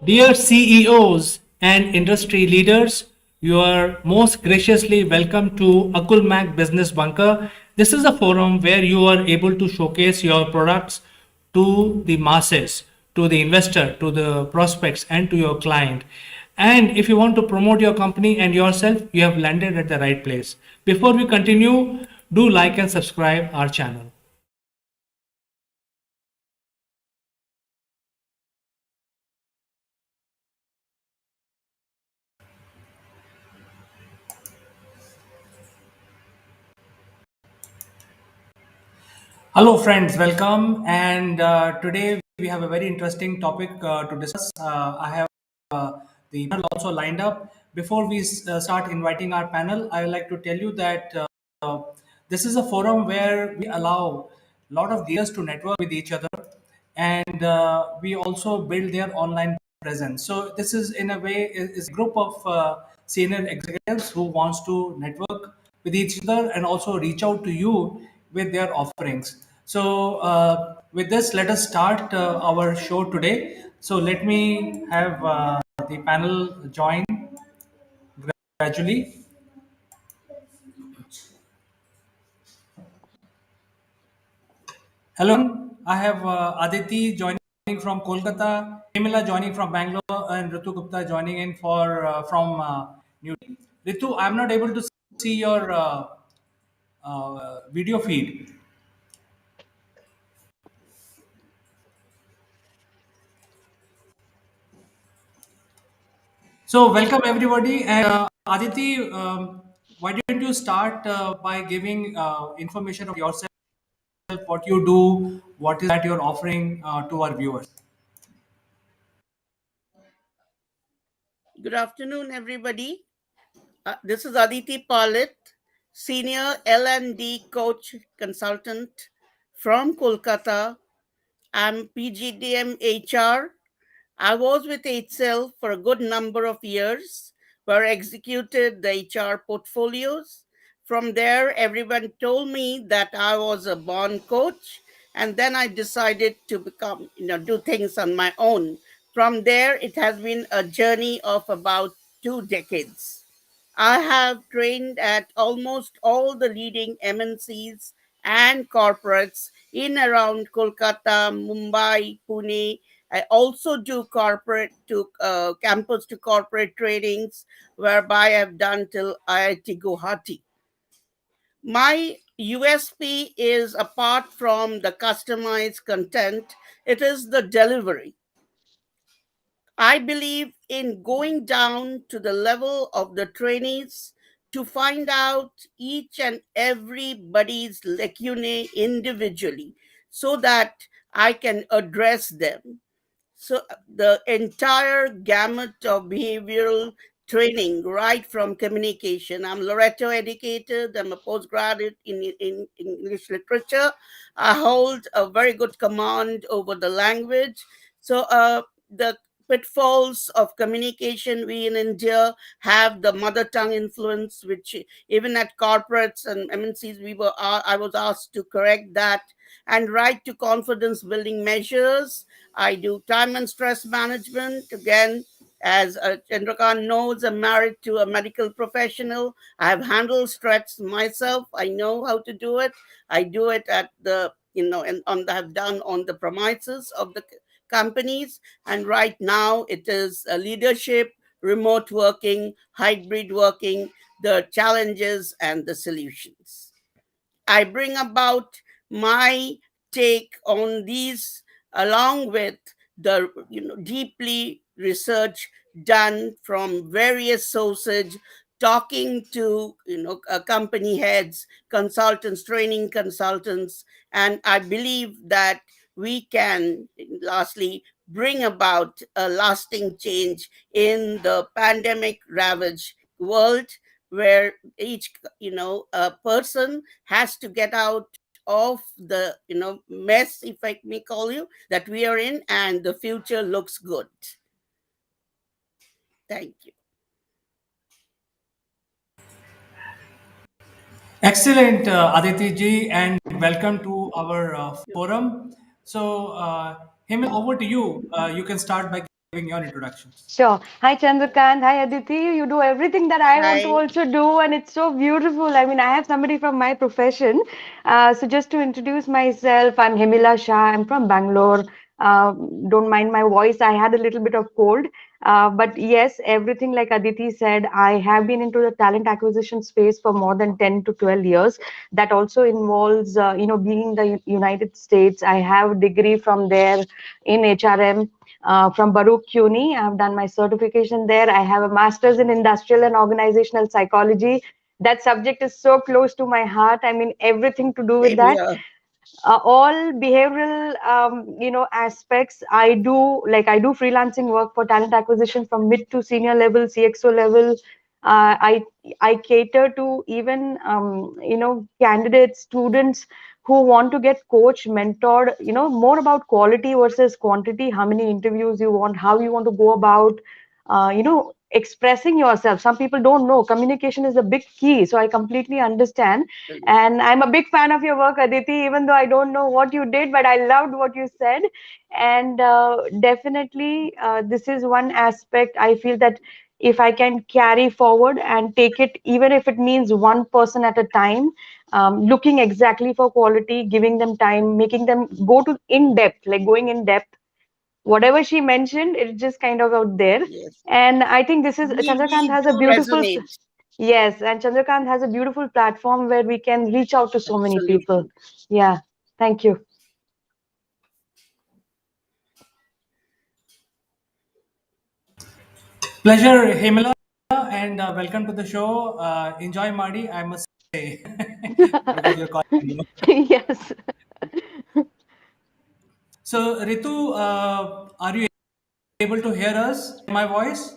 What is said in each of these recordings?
Dear CEOs and industry leaders, you are most graciously welcome to Akulmach Business Bunker. This is a forum where you are able to showcase your products to the masses, to the investor, to the prospects, and to your client. And if you want to promote your company and yourself, you have landed at the right place. Before we continue, do like and subscribe our channel. Hello, friends, welcome. And today we have a very interesting topic to discuss. I have the panel also lined up. Before we start inviting our panel, I would like to tell you that this is a forum where we allow a lot of leaders to network with each other, and we also build their online presence. So this is in a way is a group of senior executives who wants to network with each other and also reach out to you with their offerings. So with this, let us start our show today. So let me have the panel join gradually. Hello, I have Aditi joining from Kolkata, Himala joining from Bangalore, and Ritu Gupta joining in for from New Delhi. Ritu, I'm not able to see your video feed. So welcome everybody, and Aditi, why don't you start by giving information of yourself, what you do, what is that you're offering to our viewers? Good afternoon, everybody. This is Aditi Palit, Senior L&D Coach Consultant from Kolkata. I'm PGDM HR. I was with HCL for a good number of years, where I executed the HR portfolios. From there, everyone told me that I was a born coach, and then I decided to do things on my own. From there, it has been a journey of about 2 decades. I have trained at almost all the leading MNCs and corporates in around Kolkata, Mumbai, Pune. I also do corporate to campus to corporate trainings, whereby I've done till IIT Guwahati. My USP is, apart from the customized content, it is the delivery. I believe in going down to the level of the trainees to find out each and everybody's lacunae individually, so that I can address them. So the entire gamut of behavioral training, right from communication. I'm Loreto educated. I'm a postgraduate in English literature. I hold a very good command over the language. So the pitfalls of communication, we in India have the mother tongue influence, which even at corporates and MNCs I was asked to correct that, and right to confidence building measures. I do time and stress management. Again, as Chandrakant knows, I'm married to a medical professional. I have handled stress myself. I know how to do it. I do it at the, and I've done on the premises of the companies. And right now, it is leadership, remote working, hybrid working, the challenges and the solutions. I bring about my take on these along with the deeply research done from various sources, talking to company heads, consultants, training consultants, and I believe that we can lastly bring about a lasting change in the pandemic ravaged world, where each a person has to get out of the mess, if I may call you, that we are in, and the future looks good. Thank you. Excellent, Aditi ji, and welcome to our forum. So, Hemant, over to you. You can start by giving your introductions. Sure. Hi, Chandrakant. Hi, Aditi. You do everything that I want to Hi. also do, and it's so beautiful. I mean, I have somebody from my profession. So, just to introduce myself, I'm Hemila Shah. I'm from Bangalore. Uh, don't mind my voice. I had a little bit of cold. But yes, everything like Aditi said, I have been into the talent acquisition space for more than 10 to 12 years. That also involves, being in the United States. I have a degree from there in HRM from Baruch CUNY. I've done my certification there. I have a master's in industrial and organizational psychology. That subject is so close to my heart. I mean, everything to do with Same that. here. All behavioral aspects. I do freelancing work for talent acquisition from mid to senior level, CXO level. I cater to even candidates, students who want to get coached, mentored, more about quality versus quantity, how many interviews you want, how you want to go about expressing yourself. Some people don't know communication is a big key, so I completely understand. And I'm a big fan of your work, Aditi, even though I don't know what you did, but I loved what you said. And definitely, this is one aspect I feel that if I can carry forward and take it, even if it means one person at a time, looking exactly for quality, giving them time, making them go to in depth, like going in depth. Whatever she mentioned, it's just kind of out there. Yes, And I think this is Chandrakant we has a do beautiful. resonate. Yes, and Chandrakant has a beautiful platform where we can reach out to so many people. Absolutely. Yeah, thank you. Pleasure, Hemala, and welcome to the show. Enjoy, Mardi, I must say, because you're calling me. Yes. So, Ritu, are you able to hear us? My voice?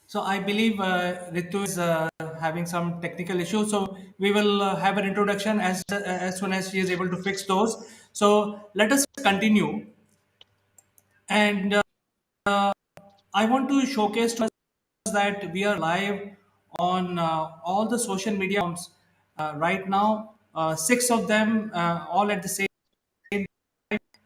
So, I believe Ritu is having some technical issues. So, we will have an introduction as soon as she is able to fix those. So, let us continue. And I want to showcase to us that we are live on all the social media platforms right now. Six of them all at the same.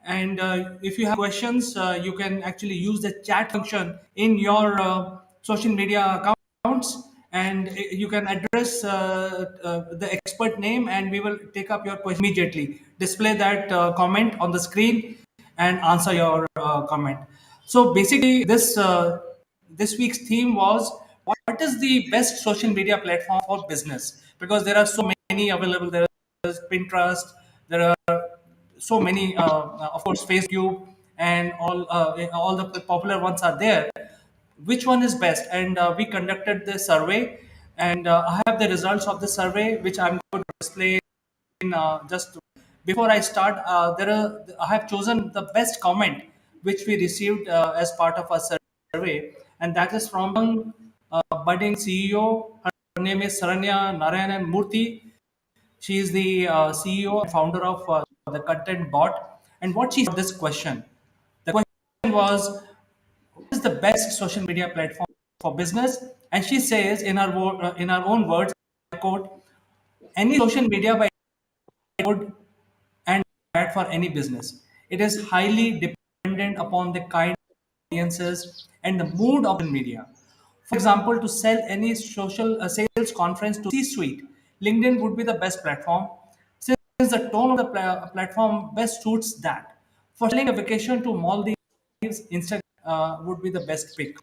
And if you have questions, you can actually use the chat function in your social media accounts, and you can address the expert name, and we will take up your question immediately. Display that comment on the screen and answer your comment. So basically, this week's theme was, what is the best social media platform for business? Because there are so many available. There is Pinterest. There are so many, of course, Facebook and all the popular ones are there. Which one is best? And we conducted the survey, and I have the results of the survey, which I'm going to display in just before I start. I have chosen the best comment which we received as part of our survey, and that is from budding CEO. Her name is Saranya Narayanan Murthy. She is the CEO and founder of the Content Bot. And what she said this question, the question was, what is the best social media platform for business? And she says in her own words, I quote, any social media by good and bad for any business. It is highly dependent upon the kind of audiences and the mood of the media. For example, to sell any social sales conference to C-suite, LinkedIn would be the best platform since the tone of the platform best suits that. For selling a vacation to Maldives, Instagram would be the best pick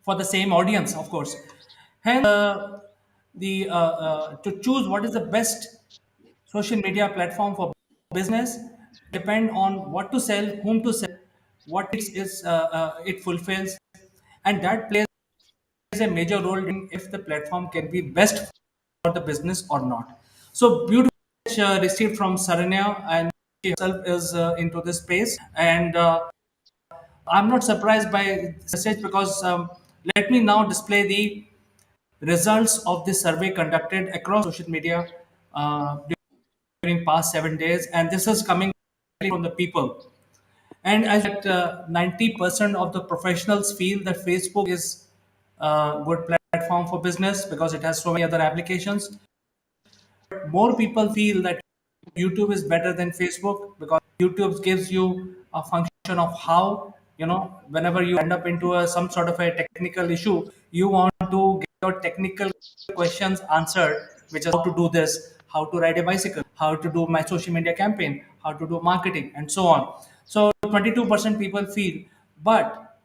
for the same audience, of course. Hence, the to choose what is the best social media platform for business depend on what to sell, whom to sell, what it fulfills, and that plays a major role in if the platform can be best for the business or not. So beautiful message, received from Saranya, and she herself is into this space, and I'm not surprised by this message because let me now display the results of this survey conducted across social media during past 7 days, and this is coming from the people. And as that 90% of the professionals feel that Facebook is a good platform for business because it has so many other applications. More people feel that YouTube is better than Facebook because YouTube gives you a function of how, whenever you end up into some sort of a technical issue, you want to get your technical questions answered, which is how to do this, how to ride a bicycle, how to do my social media campaign, how to do marketing, and so on. So 22% people feel, but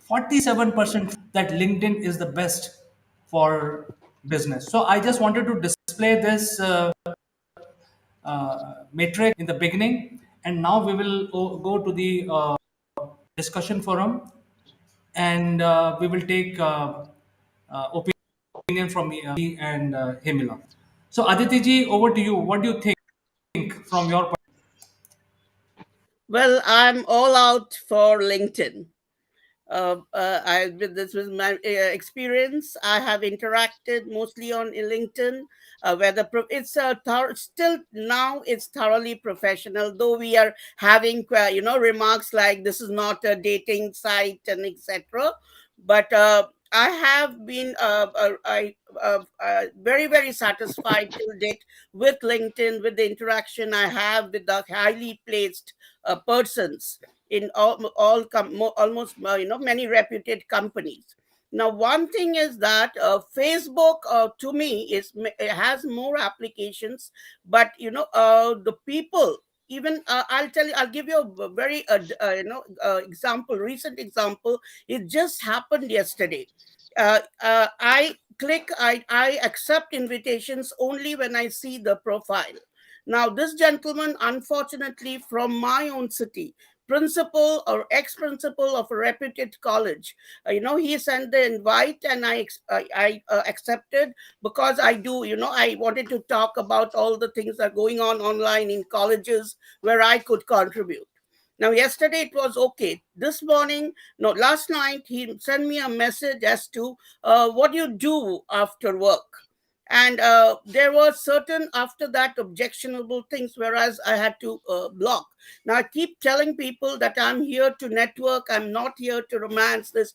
47% that LinkedIn is the best for business. So I just wanted to display this metric in the beginning, and now we will go to the discussion forum, and we will take opinion from me and Himila. So Aditi ji, over to you. What do you think from your point? Well, I'm all out for LinkedIn. With this was my experience. I have interacted mostly on LinkedIn, where it's still now it's thoroughly professional. Though we are having remarks like this is not a dating site and etc. But I have been very satisfied till date with LinkedIn, with the interaction I have with the highly placed persons in almost many reputed companies. Now one thing is that Facebook to me it has more applications, but the people, even I'll give you a very recent example. It just happened yesterday. I accept invitations only when I see the profile. Now this gentleman, unfortunately from my own city, principal or ex-principal of a reputed college, he sent the invite, and I accepted, because I do, I wanted to talk about all the things that are going on online in colleges where I could contribute. Now yesterday it was okay. This morning, no, last night he sent me a message as to what you do after work. And there were certain after that objectionable things, whereas I had to block. Now I keep telling people that I'm here to network, I'm not here to romance this.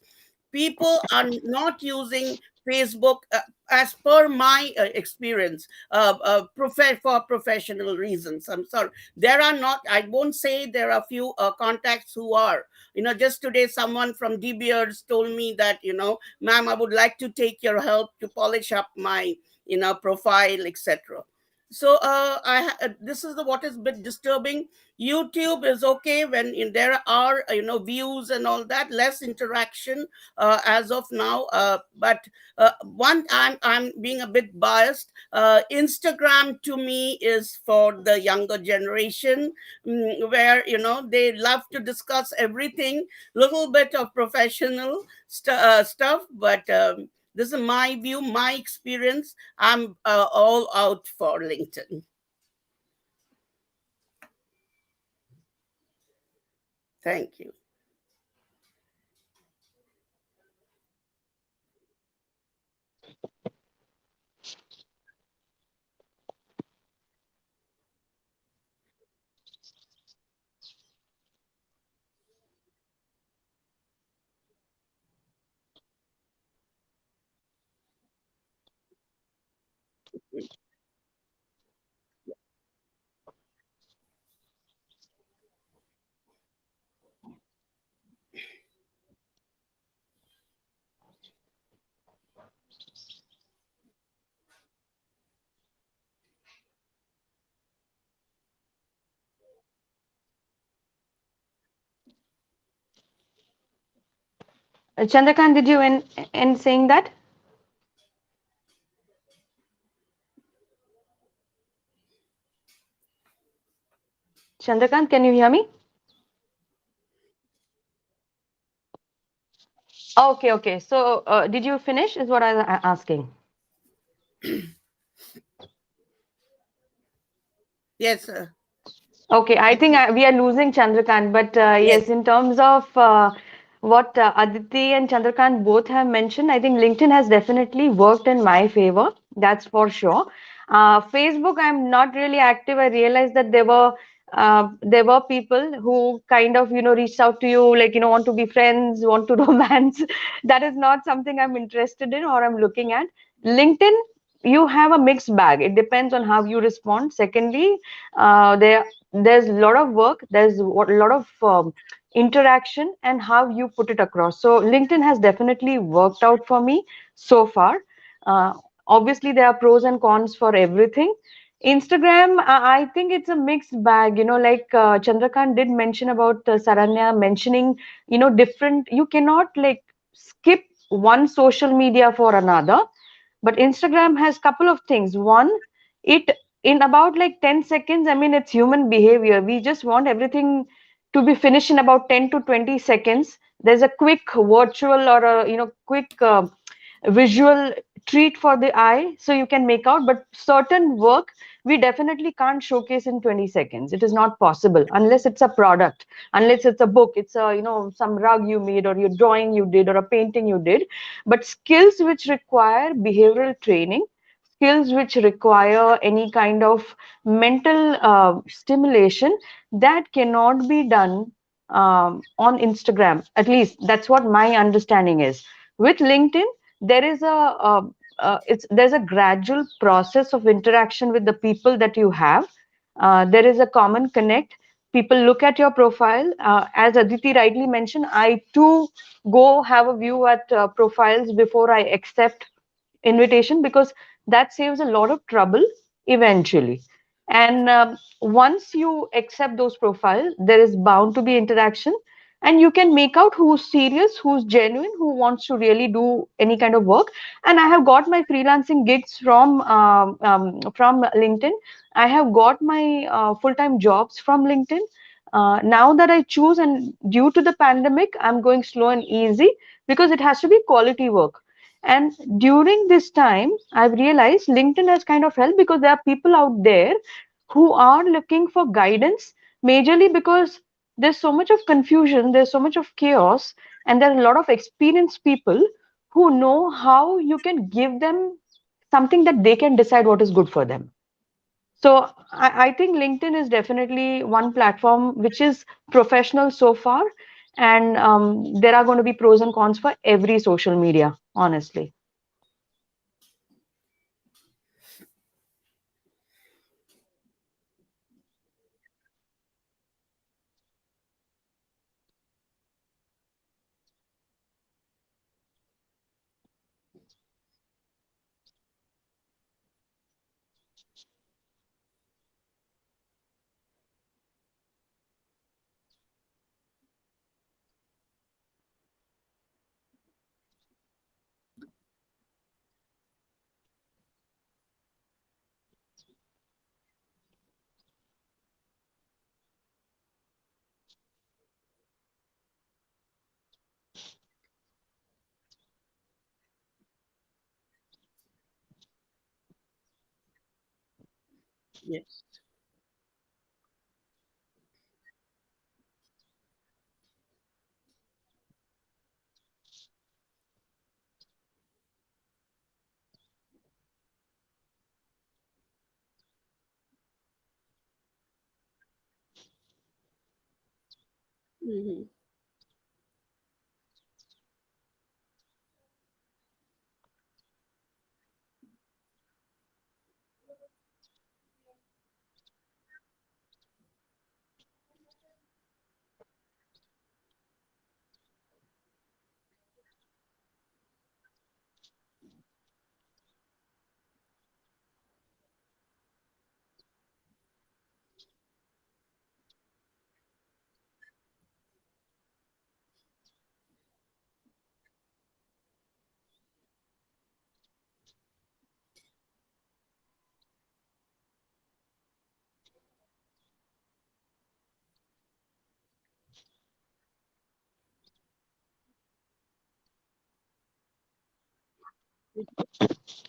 People are not using Facebook, as per my experience, for professional reasons. I'm sorry, there are not, I won't say there are few contacts who are. Just today someone from De Beers told me that, ma'am, I would like to take your help to polish up my profile, etc. So this is what is a bit disturbing. YouTube is okay when there are views and all that, less interaction as of now. But one, I'm being a bit biased. Instagram to me is for the younger generation, where they love to discuss everything, little bit of professional stuff, but this is my view, my experience. I'm all out for LinkedIn. Thank you. Chandrakant, did you end saying that? Chandrakant, can you hear me? Okay, okay. So, did you finish? Is what I was asking. Yes, Okay, I I think think we are losing Chandrakant, but yes. yes, in terms of what Aditi and Chandrakant both have mentioned, I think LinkedIn has definitely worked in my favor. That's for sure. Facebook, I'm not really active. I realized that there were people who kind of reached out to you, like want to be friends, want to romance. That is not something I'm interested in or I'm looking at. LinkedIn, you have a mixed bag. It depends on how you respond. Secondly, there's a lot of work, there's a lot of interaction and how you put it across. So LinkedIn has definitely worked out for me so far. uh, Obviously there are pros and cons for everything. Instagram, I think it's a mixed bag, like Chandrakant did mention about Saranya mentioning, different, you cannot like skip one social media for another. But Instagram has couple of things. One, it in about like 10 seconds, I mean, it's human behavior. We just want everything to be finished in about 10 to 20 seconds. There's a quick virtual or a quick visual treat for the eye so you can make out, but certain work we definitely can't showcase in 20 seconds. It is not possible unless it's a product, unless it's a book, it's a some rug you made or your drawing you did or a painting you did. But skills which require behavioral training, skills which require any kind of mental stimulation, that cannot be done on Instagram. At least that's what my understanding is. With LinkedIn, there is there's a gradual process of interaction with the people that you have. There is a common connect. People look at your profile. As Aditi rightly mentioned, I too go have a view at profiles before I accept invitation, because that saves a lot of trouble eventually. And once you accept those profiles, there is bound to be interaction, and you can make out who's serious, who's genuine, who wants to really do any kind of work. And I have got my freelancing gigs from LinkedIn. I have got my full-time jobs from LinkedIn. Now that I choose, and due to the pandemic, I'm going slow and easy because it has to be quality work. And during this time, I've realized LinkedIn has kind of helped, because there are people out there who are looking for guidance, majorly because there's so much of confusion, there's so much of chaos, and there are a lot of experienced people who know how you can give them something that they can decide what is good for them. So I think LinkedIn is definitely one platform which is professional so far, and there are going to be pros and cons for every social media, honestly. Yes. Mhm.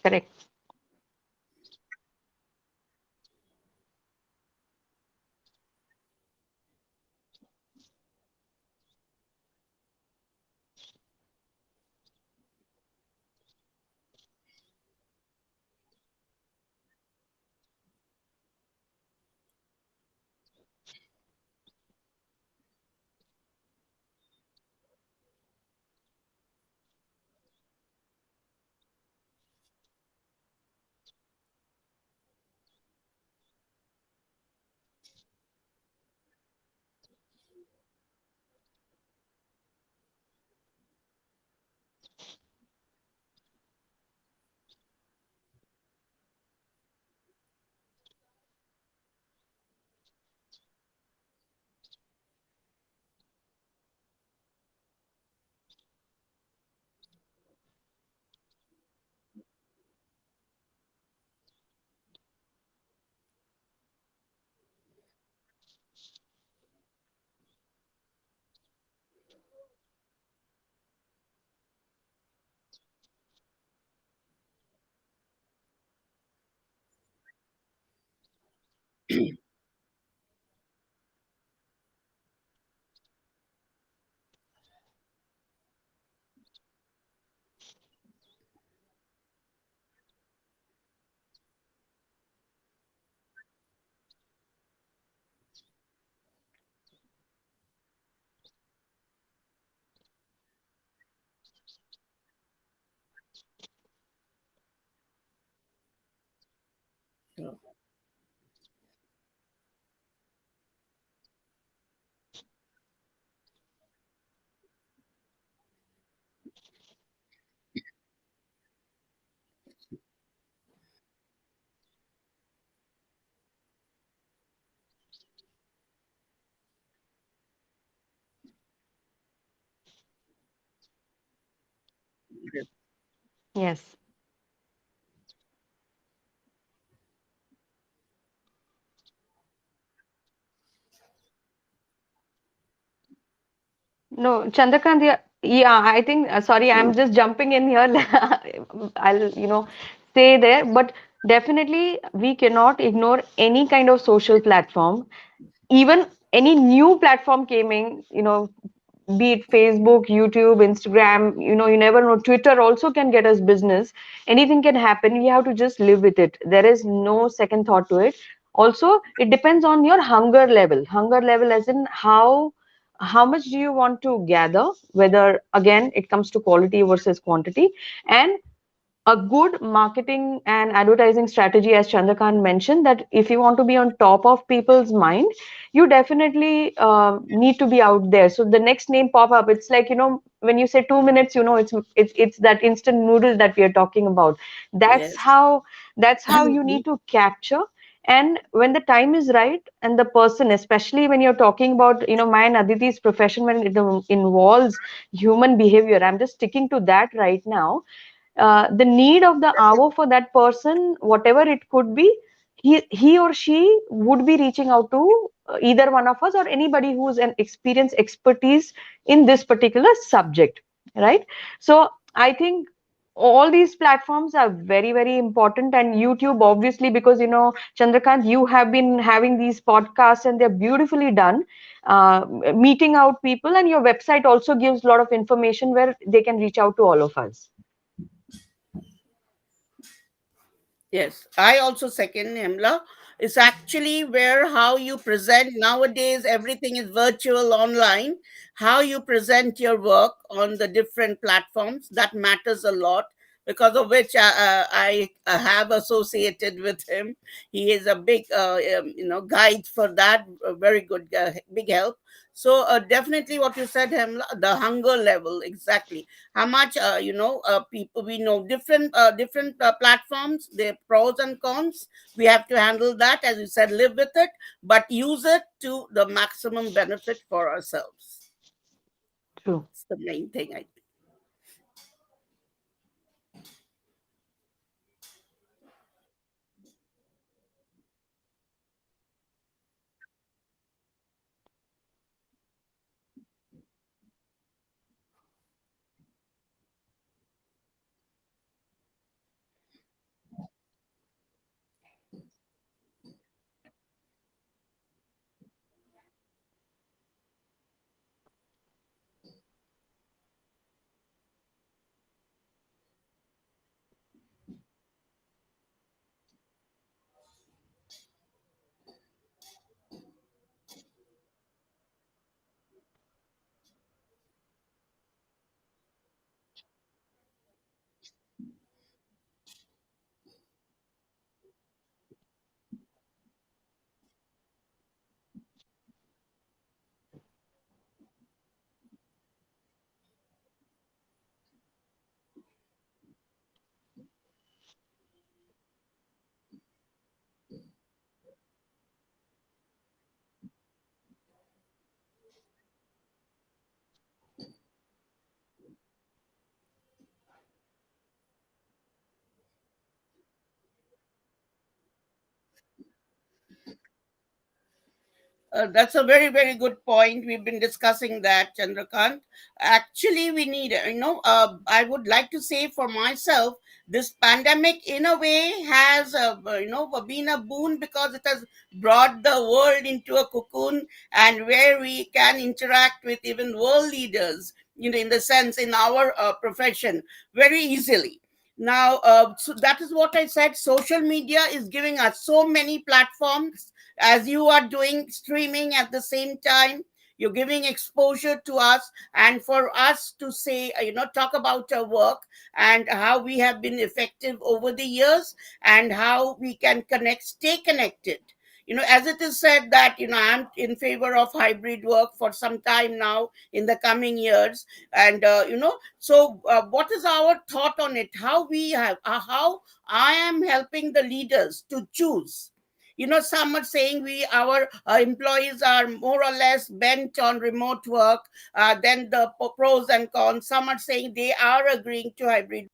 Correct. Yes. No, Chandrakant, yeah, yeah, I think, sorry, I'm just jumping in here. I'll, say there, but definitely we cannot ignore any kind of social platform. Even any new platform came in, be it Facebook, YouTube, Instagram, you never know. Twitter also can get us business. Anything can happen. We have to just live with it. There is no second thought to it. Also, it depends on your hunger level. Hunger level as in how much do you want to gather, whether again it comes to quality versus quantity, and a good marketing and advertising strategy, as Chandrakant mentioned, that if you want to be on top of people's mind, you definitely need to be out there. So the next name pop up, it's like, when you say 2 minutes, it's that instant noodle that we are talking about. That's Yes. how that's how you need to capture. And when the time is right, and the person, especially when you're talking about, my and Aditi's profession, when it involves human behavior, I'm just sticking to that right now. The need of the hour for that person, whatever it could be, he or she would be reaching out to either one of us or anybody who's an experience expertise in this particular subject, right? So I think all these platforms are very, very important, and YouTube obviously, because Chandrakant, you have been having these podcasts and they're beautifully done, meeting out people, and your website also gives a lot of information where they can reach out to all of us. Yes, I also second Himla. It's actually where how you present nowadays, everything is virtual online. How you present your work on the different platforms that matters a lot. Because of which I have associated with him. He is a big guide for that. A very good big help. So definitely what you said, Hemla, the hunger level exactly how much people we know different platforms, their pros and cons. We have to handle that, as you said, live with it, but use it to the maximum benefit for ourselves. True. It's the main thing, I think. That's a very, very good point. We've been discussing that, Chandrakant. Actually, we need, I would like to say for myself, this pandemic, in a way, has, been a boon because it has brought the world into a cocoon and where we can interact with even world leaders, in the sense, in our profession, very easily. Now, so that is what I said. Social media is giving us so many platforms as you are doing streaming at the same time. You're giving exposure to us, and for us to say, talk about our work and how we have been effective over the years and how we can stay connected. As it is said that, I'm in favor of hybrid work for some time now in the coming years. And, so what is our thought on it? How I am helping the leaders to choose. Some are saying our employees are more or less bent on remote work. Then the pros and cons. Some are saying they are agreeing to hybrid.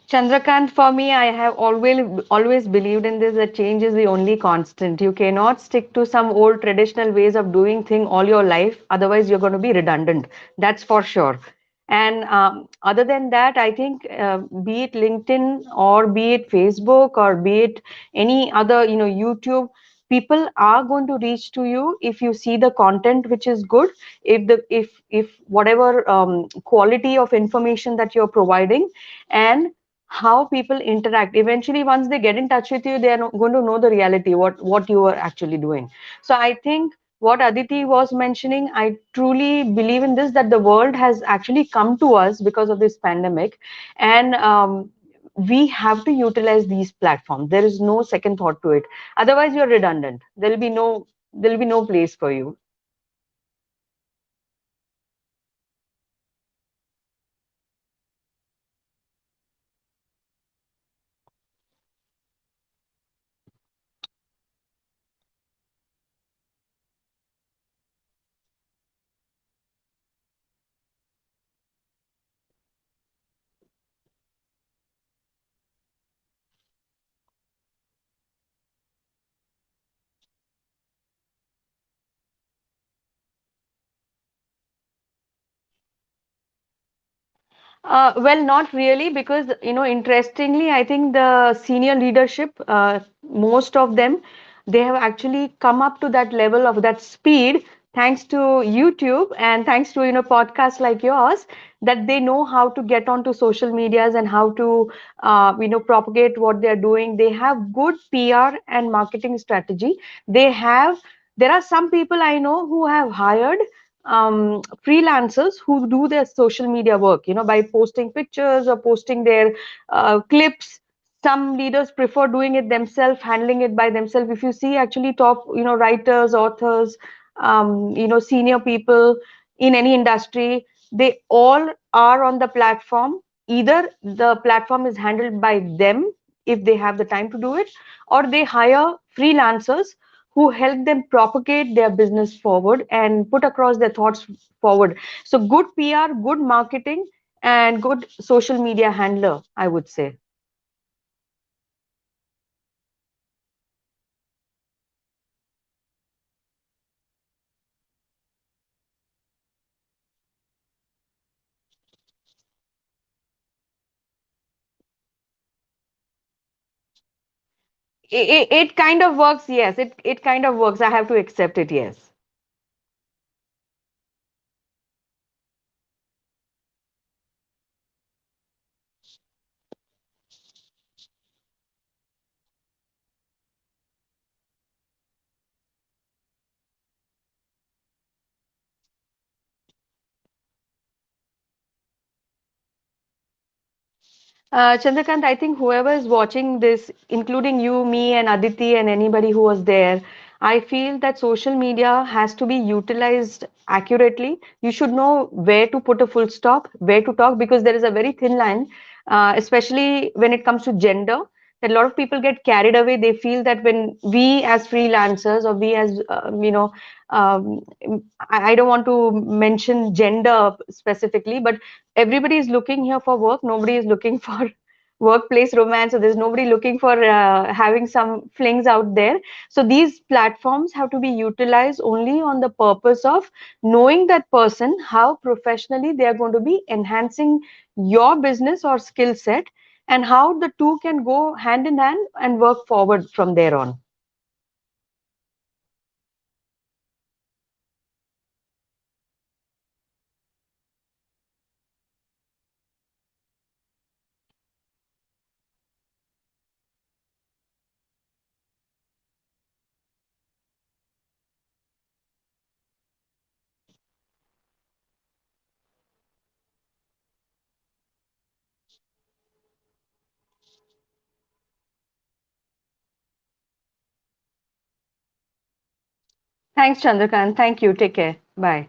Chandrakant, for me, I have always believed in this that change is the only constant. You cannot stick to some old traditional ways of doing thing all your life. Otherwise, you're going to be redundant. That's for sure. And other than that, I think be it LinkedIn or be it Facebook or be it any other, YouTube, people are going to reach to you if you see the content which is good. If whatever quality of information that you're providing and how people interact, eventually once they get in touch with you, they are going to know the reality, what you are actually doing. So I think what Aditi was mentioning, I truly believe in this, that the world has actually come to us because of this pandemic. And we have to utilize these platforms. There is no second thought to it. Otherwise you're redundant. There'll be no place for you. Well, not really, because interestingly, I think the senior leadership, most of them, they have actually come up to that level of that speed thanks to YouTube and thanks to podcasts like yours, that they know how to get onto social medias and how to propagate what they are doing. They have good PR and marketing strategy. They have. There are some people I know who have hired freelancers who do their social media work, by posting pictures or posting their clips. Some leaders prefer doing it themselves, handling it by themselves. If you see actually top, writers, authors, senior people in any industry, they all are on the platform. Either the platform is handled by them if they have the time to do it, or they hire freelancers who help them propagate their business forward and put across their thoughts forward. So good PR, good marketing, and good social media handler, I would say. It kind of works, yes. It kind of works. I have to accept it, yes. Chandrakant, I think whoever is watching this, including you, me, and Aditi, and anybody who was there, I feel that social media has to be utilized accurately. You should know where to put a full stop, where to talk, because there is a very thin line, especially when it comes to gender. That a lot of people get carried away. They feel that when we as freelancers or we as, um, I don't want to mention gender specifically, but everybody is looking here for work. Nobody is looking for workplace romance, so there's nobody looking for having some flings out there. So these platforms have to be utilized only on the purpose of knowing that person, how professionally they are going to be enhancing your business or skill set, and how the two can go hand in hand and work forward from there on. Thanks, Chandrakant. Thank you. Take care. Bye.